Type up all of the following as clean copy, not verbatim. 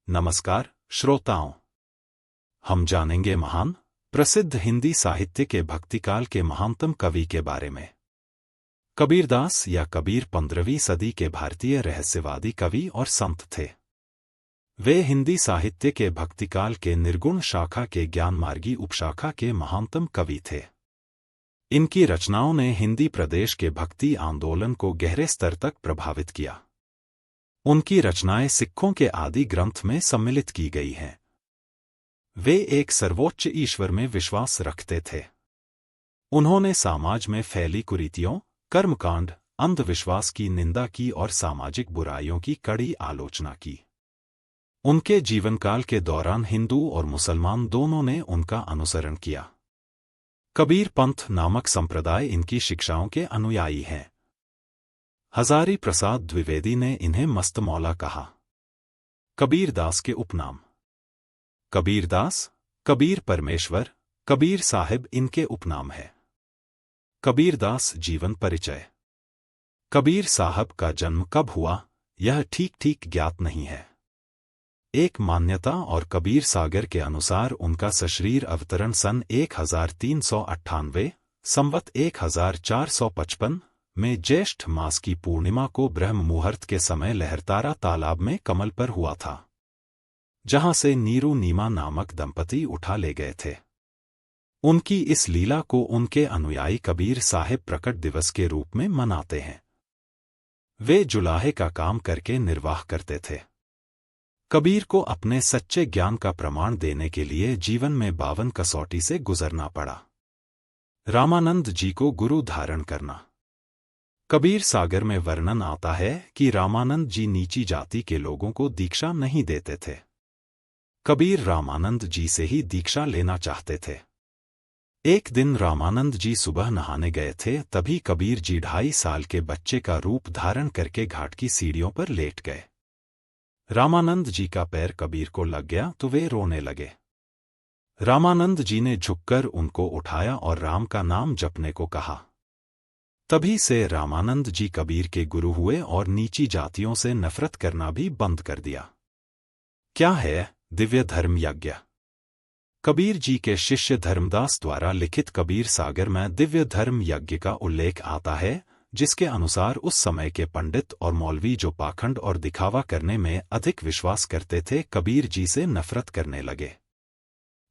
नमस्कार श्रोताओं, हम जानेंगे महान प्रसिद्ध हिंदी साहित्य के भक्तिकाल के महानतम कवि के बारे में। कबीरदास या कबीर 15वीं सदी के भारतीय रहस्यवादी कवि और संत थे। वे हिंदी साहित्य के भक्तिकाल के निर्गुण शाखा के ज्ञानमार्गी उपशाखा के महानतम कवि थे। इनकी रचनाओं ने हिंदी प्रदेश के भक्ति आंदोलन को गहरे स्तर तक प्रभावित किया। उनकी रचनाएं सिखों के आदि ग्रंथ में सम्मिलित की गई हैं। वे एक सर्वोच्च ईश्वर में विश्वास रखते थे। उन्होंने समाज में फैली कुरीतियों, कर्मकांड, अंधविश्वास की निंदा की और सामाजिक बुराइयों की कड़ी आलोचना की। उनके जीवनकाल के दौरान हिंदू और मुसलमान दोनों ने उनका अनुसरण किया। कबीर पंथ नामक संप्रदाय इनकी शिक्षाओं के अनुयायी हैं। हजारी प्रसाद द्विवेदी ने इन्हें मस्त मौला कहा। कबीरदास के उपनाम: कबीरदास, कबीर परमेश्वर, कबीर साहिब इनके उपनाम है। कबीरदास जीवन परिचय: कबीर साहब का जन्म कब हुआ, यह ठीक ज्ञात नहीं है। एक मान्यता और कबीर सागर के अनुसार उनका सशरीर अवतरण सन 1398 संवत 1455 में ज्येष्ठ मास की पूर्णिमा को ब्रह्म मुहूर्त के समय लहरतारा तालाब में कमल पर हुआ था, जहां से नीरू नीमा नामक दंपति उठा ले गए थे। उनकी इस लीला को उनके अनुयायी कबीर साहिब प्रकट दिवस के रूप में मनाते हैं। वे जुलाहे का काम करके निर्वाह करते थे। कबीर को अपने सच्चे ज्ञान का प्रमाण देने के लिए जीवन में 52 कसौटी से गुजरना पड़ा। रामानंद जी को गुरु धारण करना: कबीर सागर में वर्णन आता है कि रामानंद जी नीची जाति के लोगों को दीक्षा नहीं देते थे। कबीर रामानंद जी से ही दीक्षा लेना चाहते थे। एक दिन रामानंद जी सुबह नहाने गए थे, तभी कबीर जी 2.5 साल के बच्चे का रूप धारण करके घाट की सीढ़ियों पर लेट गए। रामानंद जी का पैर कबीर को लग गया तो वे रोने लगे। रामानंद जी ने झुककर उनको उठाया और राम का नाम जपने को कहा। तभी से रामानंद जी कबीर के गुरु हुए और नीची जातियों से नफरत करना भी बंद कर दिया। क्या है दिव्य धर्म यज्ञ? कबीर जी के शिष्य धर्मदास द्वारा लिखित कबीर सागर में दिव्य धर्म यज्ञ का उल्लेख आता है, जिसके अनुसार उस समय के पंडित और मौलवी जो पाखंड और दिखावा करने में अधिक विश्वास करते थे, कबीर जी से नफरत करने लगे।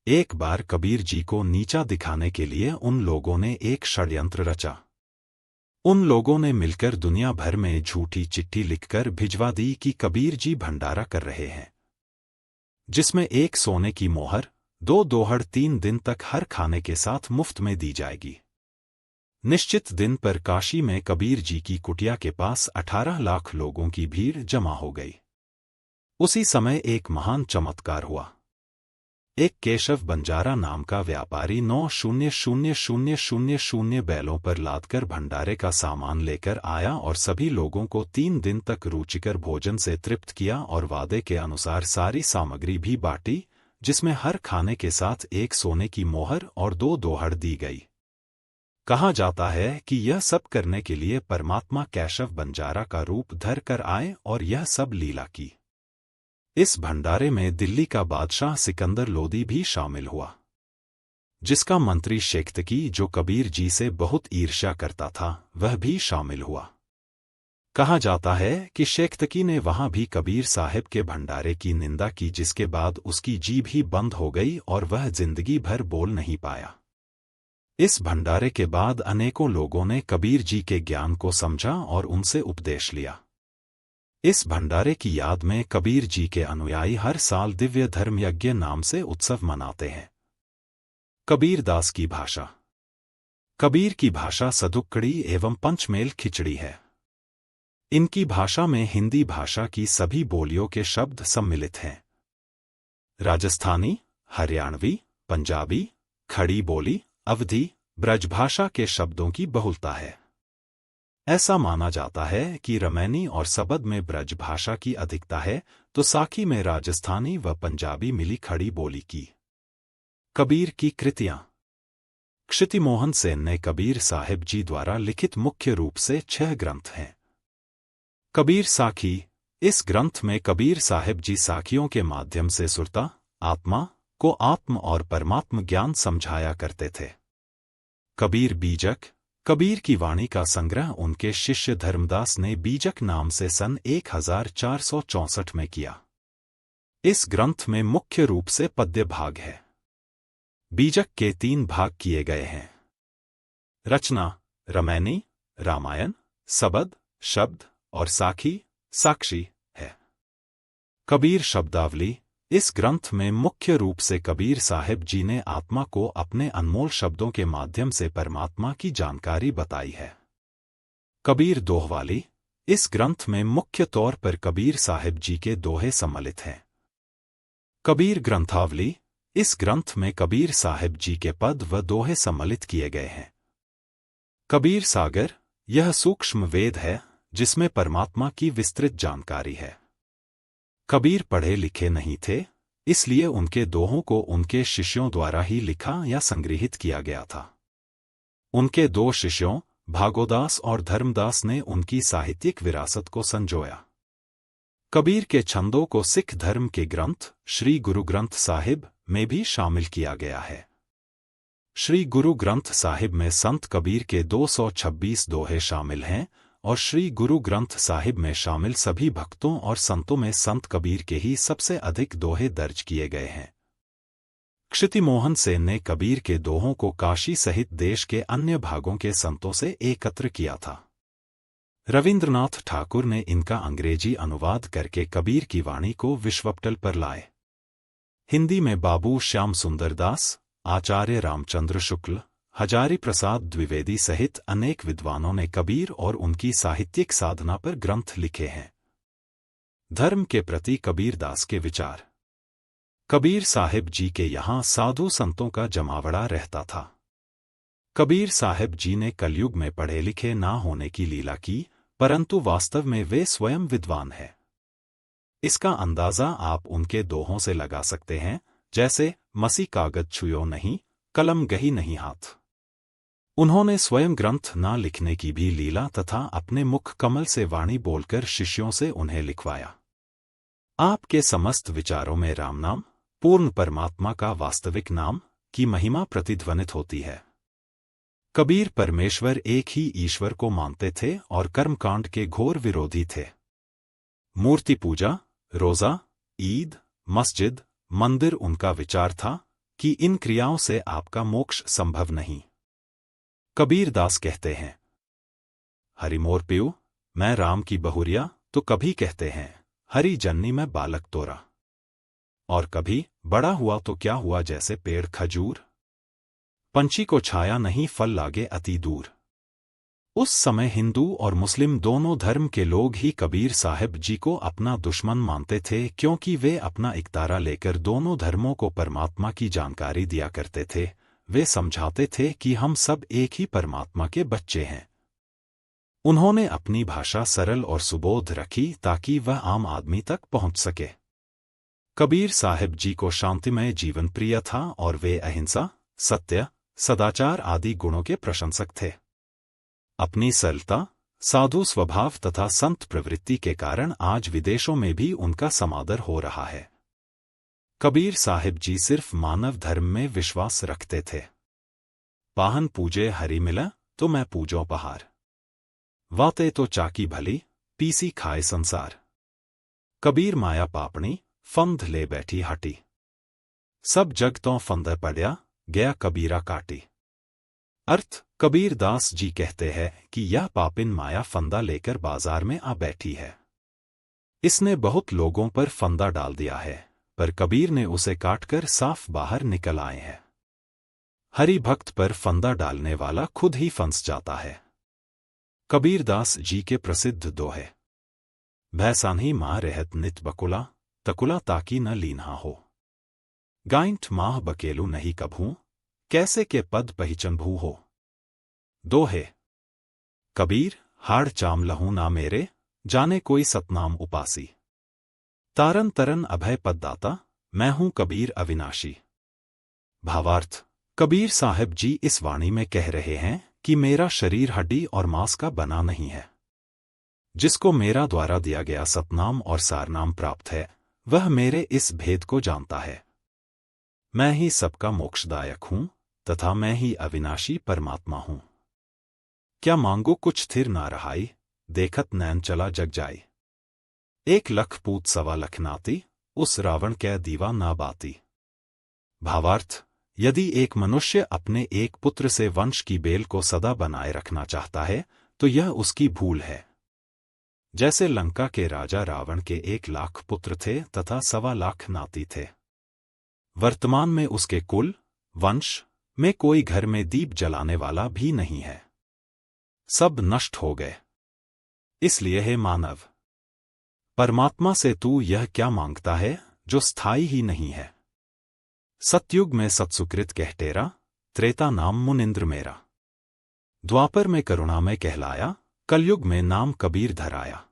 एक बार कबीर जी को नीचा दिखाने के लिए उन लोगों ने एक षड्यंत्र रचा। उन लोगों ने मिलकर दुनिया भर में झूठी चिट्ठी लिखकर भिजवा दी कि कबीर जी भंडारा कर रहे हैं, जिसमें 1 सोने की मोहर, 2 दोहड़ 3 दिन तक हर खाने के साथ मुफ्त में दी जाएगी। निश्चित दिन पर काशी में कबीर जी की कुटिया के पास 18 लाख लोगों की भीड़ जमा हो गई। उसी समय एक महान चमत्कार हुआ। एक केशव बंजारा नाम का व्यापारी 9,000,000 बैलों पर लादकर भंडारे का सामान लेकर आया और सभी लोगों को 3 दिन तक रुचिकर भोजन से तृप्त किया और वादे के अनुसार सारी सामग्री भी बांटी, जिसमें हर खाने के साथ 1 सोने की मोहर और 2 दोहड़ दी गई। कहा जाता है कि यह सब करने के लिए परमात्मा केशव बंजारा का रूप धर कर आए और यह सब लीला की। इस भंडारे में दिल्ली का बादशाह सिकंदर लोदी भी शामिल हुआ, जिसका मंत्री शेख्तकी, जो कबीर जी से बहुत ईर्ष्या करता था, वह भी शामिल हुआ। कहा जाता है कि शेख्तकी ने वहां भी कबीर साहिब के भंडारे की निंदा की, जिसके बाद उसकी जीभ ही बंद हो गई और वह जिंदगी भर बोल नहीं पाया। इस भंडारे के बाद अनेकों लोगों ने कबीर जी के ज्ञान को समझा और उनसे उपदेश लिया। इस भंडारे की याद में कबीर जी के अनुयायी हर साल दिव्य धर्म यज्ञ नाम से उत्सव मनाते हैं। कबीरदास की भाषा: कबीर की भाषा सदुक्कड़ी एवं पंचमेल खिचड़ी है। इनकी भाषा में हिंदी भाषा की सभी बोलियों के शब्द सम्मिलित हैं। राजस्थानी, हरियाणवी, पंजाबी, खड़ी बोली, अवधी, ब्रजभाषा के शब्दों की बहुलता है। ऐसा माना जाता है कि रमैनी और सबद में ब्रज भाषा की अधिकता है, तो साखी में राजस्थानी व पंजाबी मिली खड़ी बोली की। कबीर की कृतियां: क्षितिमोहन सेन ने कबीर साहिब जी द्वारा लिखित मुख्य रूप से 6 ग्रंथ हैं। कबीर साखी, इस ग्रंथ में कबीर साहिब जी साखियों के माध्यम से सुरता, आत्मा को आत्म और परमात्म ज्ञान समझाया करते थे। कबीर बीजक, कबीर की वाणी का संग्रह उनके शिष्य धर्मदास ने बीजक नाम से सन 1464 में किया। इस ग्रंथ में मुख्य रूप से पद्य भाग है। बीजक के 3 भाग किए गए हैं। रचना रमैनी, रामायण, सबद, शब्द और साखी, साक्षी है। कबीर शब्दावली, इस ग्रंथ में मुख्य रूप से कबीर साहिब जी ने आत्मा को अपने अनमोल शब्दों के माध्यम से परमात्मा की जानकारी बताई है। कबीर दोहवाली, इस ग्रंथ में मुख्य तौर पर कबीर साहिब जी के दोहे सम्मिलित हैं। कबीर ग्रंथावली, इस ग्रंथ में कबीर साहिब जी के पद व दोहे सम्मिलित किए गए हैं। कबीर सागर, यह सूक्ष्म वेद है जिसमें परमात्मा की विस्तृत जानकारी है। कबीर पढ़े लिखे नहीं थे, इसलिए उनके दोहों को उनके शिष्यों द्वारा ही लिखा या संग्रहित किया गया था। उनके 2 शिष्यों भागोदास और धर्मदास ने उनकी साहित्यिक विरासत को संजोया। कबीर के छंदों को सिख धर्म के ग्रंथ श्री गुरु ग्रंथ साहिब में भी शामिल किया गया है। श्री गुरु ग्रंथ साहिब में संत कबीर के 226 दोहे शामिल हैं और श्री गुरु ग्रंथ साहिब में शामिल सभी भक्तों और संतों में संत कबीर के ही सबसे अधिक दोहे दर्ज किए गए हैं। क्षितिमोहन सेन ने कबीर के दोहों को काशी सहित देश के अन्य भागों के संतों से एकत्र किया था। रविंद्रनाथ ठाकुर ने इनका अंग्रेजी अनुवाद करके कबीर की वाणी को विश्वपटल पर लाए। हिंदी में बाबू श्याम सुंदर दास, आचार्य रामचंद्र शुक्ल, हजारी प्रसाद द्विवेदी सहित अनेक विद्वानों ने कबीर और उनकी साहित्यिक साधना पर ग्रंथ लिखे हैं। धर्म के प्रति कबीरदास के विचार। कबीर साहिब जी के यहाँ साधु संतों का जमावड़ा रहता था। कबीर साहिब जी ने कलयुग में पढ़े लिखे ना होने की लीला की, परंतु वास्तव में वे स्वयं विद्वान हैं। इसका अंदाजा आप उनके दोहों से लगा सकते हैं, जैसे मसी कागज छुयो नहीं, कलम गही नहीं हाथ। उन्होंने स्वयं ग्रंथ ना लिखने की भी लीला तथा अपने मुख कमल से वाणी बोलकर शिष्यों से उन्हें लिखवाया। आपके समस्त विचारों में राम नाम, पूर्ण परमात्मा का वास्तविक नाम, की महिमा प्रतिध्वनित होती है। कबीर परमेश्वर एक ही ईश्वर को मानते थे और कर्मकांड के घोर विरोधी थे। मूर्ति पूजा, रोजा, ईद, मस्जिद, मंदिर उनका विचार था कि इन क्रियाओं से आपका मोक्ष संभव नहीं। कबीरदास कहते हैं, हरि मोर प्यू, मैं राम की बहुरिया, तो कभी कहते हैं हरि जन्नी में बालक तोरा, और कभी बड़ा हुआ तो क्या हुआ जैसे पेड़ खजूर, पंछी को छाया नहीं फल लागे अति दूर। उस समय हिंदू और मुस्लिम दोनों धर्म के लोग ही कबीर साहिब जी को अपना दुश्मन मानते थे, क्योंकि वे अपना इकतारा लेकर दोनों धर्मों को परमात्मा की जानकारी दिया करते थे। वे समझाते थे कि हम सब एक ही परमात्मा के बच्चे हैं। उन्होंने अपनी भाषा सरल और सुबोध रखी ताकि वह आम आदमी तक पहुंच सके। कबीर साहिब जी को शांतिमय जीवन प्रिय था और वे अहिंसा, सत्य, सदाचार आदि गुणों के प्रशंसक थे। अपनी सरलता, साधु स्वभाव तथा संत प्रवृत्ति के कारण आज विदेशों में भी उनका समादर हो रहा है। कबीर साहिब जी सिर्फ मानव धर्म में विश्वास रखते थे। पाहन पूजे हरि मिला तो मैं पूजो पहार, वाते तो चाकी भली, पीसी खाए संसार। कबीर माया पापणी, फंद ले बैठी हटी, सब जग तो फंद पड़या, गया कबीरा काटी। अर्थ, कबीर दास जी कहते हैं कि यह पापिन माया फंदा लेकर बाजार में आ बैठी है। इसने बहुत लोगों पर फंदा डाल दिया है, पर कबीर ने उसे काटकर साफ बाहर निकल आए हैं। हरि भक्त पर फंदा डालने वाला खुद ही फंस जाता है। कबीरदास जी के प्रसिद्ध दोहे। भैसान्ही माँ रहत नित बकुला, तकुला ताकि न लीन्हा हो। गाइंठ माह बकेलू नहीं कभू, कैसे के पद पहिचन भू हो। दोहे। कबीर, हाड़ चाम लहू ना मेरे, जाने कोई सतनाम उपासी। तारन तरन अभय पददाता, मैं हूं कबीर अविनाशी। भावार्थ, कबीर साहिब जी इस वाणी में कह रहे हैं कि मेरा शरीर हड्डी और मांस का बना नहीं है। जिसको मेरा द्वारा दिया गया सतनाम और सारनाम प्राप्त है, वह मेरे इस भेद को जानता है। मैं ही सबका मोक्षदायक हूं तथा मैं ही अविनाशी परमात्मा हूं। क्या मांगो कुछ स्थिर ना रहाई, देखत नैन चला जग जाई। 1,00,000 पूत 1,15,00,000 नाती, उस रावण कै दीवा ना बाती। भावार्थ, यदि एक मनुष्य अपने एक पुत्र से वंश की बेल को सदा बनाए रखना चाहता है तो यह उसकी भूल है। जैसे लंका के राजा रावण के 1,00,000 पुत्र थे तथा 1,25,00,000 नाती थे। वर्तमान में उसके कुल, वंश में कोई घर में दीप जलाने वाला भी नहीं है। सब नष्ट हो गए। इसलिए हे मानव, परमात्मा से तू यह क्या मांगता है जो स्थायी ही नहीं है। सतयुग में सत्सुकृत कहटेरा, त्रेता नाम मुनिंद्र मेरा। द्वापर में करुणा में कहलाया, कलयुग में नाम कबीर धराया।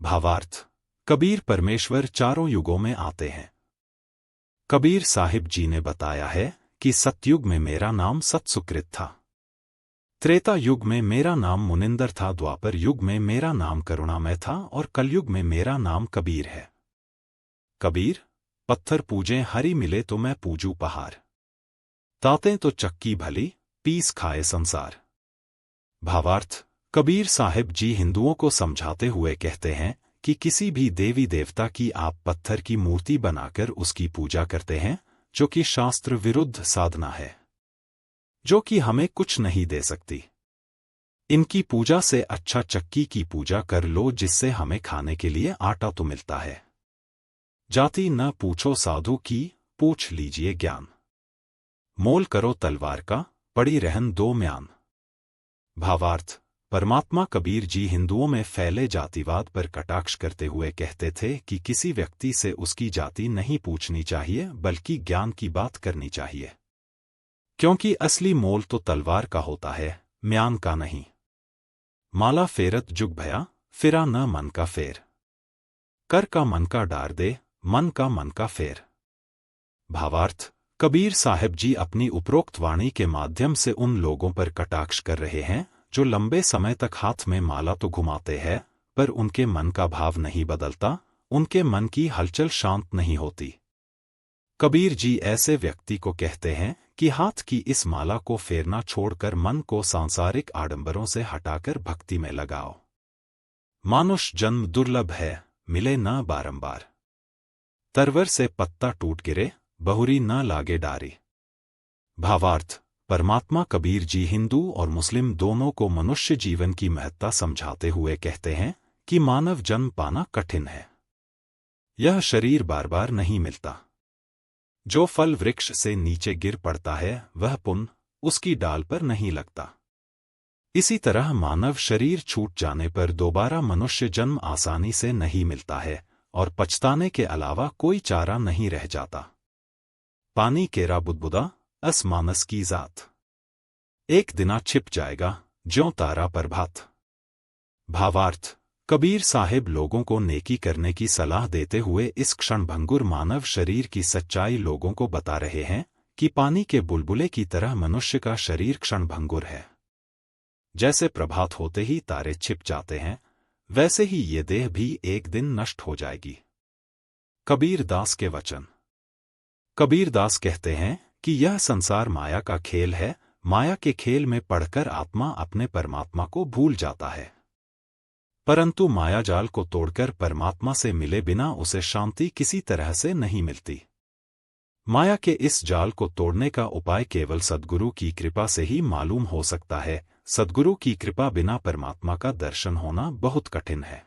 भावार्थ, कबीर परमेश्वर चारों युगों में आते हैं। कबीर साहिब जी ने बताया है कि सतयुग में मेरा नाम सत्सुकृत था, त्रेता युग में मेरा नाम मुनिंदर था, द्वापर युग में मेरा नाम करुणामय था और कलयुग में मेरा नाम कबीर है। कबीर, पत्थर पूजें हरि मिले तो मैं पूजू पहाड़। ताते तो चक्की भली, पीस खाए संसार। भावार्थ, कबीर साहिब जी हिंदुओं को समझाते हुए कहते हैं कि किसी भी देवी देवता की आप पत्थर की मूर्ति बनाकर उसकी पूजा करते हैं, जो कि शास्त्र विरुद्ध साधना है, जो कि हमें कुछ नहीं दे सकती। इनकी पूजा से अच्छा चक्की की पूजा कर लो, जिससे हमें खाने के लिए आटा तो मिलता है। जाति न पूछो साधु की, पूछ लीजिए ज्ञान। मोल करो तलवार का, पड़ी रहन दो म्यान। भावार्थ, परमात्मा कबीर जी हिंदुओं में फैले जातिवाद पर कटाक्ष करते हुए कहते थे कि किसी व्यक्ति से उसकी जाति नहीं पूछनी चाहिए, बल्कि ज्ञान की बात करनी चाहिए, क्योंकि असली मोल तो तलवार का होता है, म्यान का नहीं। माला फेरत जुग भया, फिरा न मन का फेर। कर का मन का डार दे, मन का मन का फेर। भावार्थ, कबीर साहिब जी अपनी उपरोक्त वाणी के माध्यम से उन लोगों पर कटाक्ष कर रहे हैं जो लंबे समय तक हाथ में माला तो घुमाते हैं, पर उनके मन का भाव नहीं बदलता, उनके मन की हलचल शांत नहीं होती। कबीर जी ऐसे व्यक्ति को कहते हैं कि हाथ की इस माला को फेरना छोड़कर मन को सांसारिक आडंबरों से हटाकर भक्ति में लगाओ। मानुष जन्म दुर्लभ है, मिले न बारंबार। तरवर से पत्ता टूट गिरे, बहुरी न लागे डारी। भावार्थ, परमात्मा कबीर जी हिंदू और मुस्लिम दोनों को मनुष्य जीवन की महत्ता समझाते हुए कहते हैं कि मानव जन्म पाना कठिन है। यह शरीर बार बार नहीं मिलता। जो फल वृक्ष से नीचे गिर पड़ता है वह पुनः उसकी डाल पर नहीं लगता। इसी तरह मानव शरीर छूट जाने पर दोबारा मनुष्य जन्म आसानी से नहीं मिलता है और पछताने के अलावा कोई चारा नहीं रह जाता। पानी केरा बुदबुदा, अस मानस की जात। एक दिना छिप जाएगा, ज्यों तारा प्रभात। भावार्थ, कबीर साहिब लोगों को नेकी करने की सलाह देते हुए इस क्षणभंगुर मानव शरीर की सच्चाई लोगों को बता रहे हैं कि पानी के बुलबुले की तरह मनुष्य का शरीर क्षणभंगुर है। जैसे प्रभात होते ही तारे छिप जाते हैं, वैसे ही ये देह भी एक दिन नष्ट हो जाएगी। कबीर दास के वचन। कबीर दास कहते हैं कि यह संसार माया का खेल है, माया के खेल में पड़कर आत्मा अपने परमात्मा को भूल जाता है, परंतु मायाजाल को तोड़कर परमात्मा से मिले बिना उसे शांति किसी तरह से नहीं मिलती। माया के इस जाल को तोड़ने का उपाय केवल सद्गुरु की कृपा से ही मालूम हो सकता है। सद्गुरु की कृपा बिना परमात्मा का दर्शन होना बहुत कठिन है।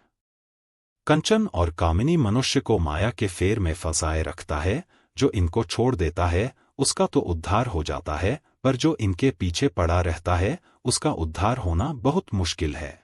कंचन और कामिनी मनुष्य को माया के फेर में फंसाए रखता है। जो इनको छोड़ देता है उसका तो उद्धार हो जाता है, पर जो इनके पीछे पड़ा रहता है उसका उद्धार होना बहुत मुश्किल है।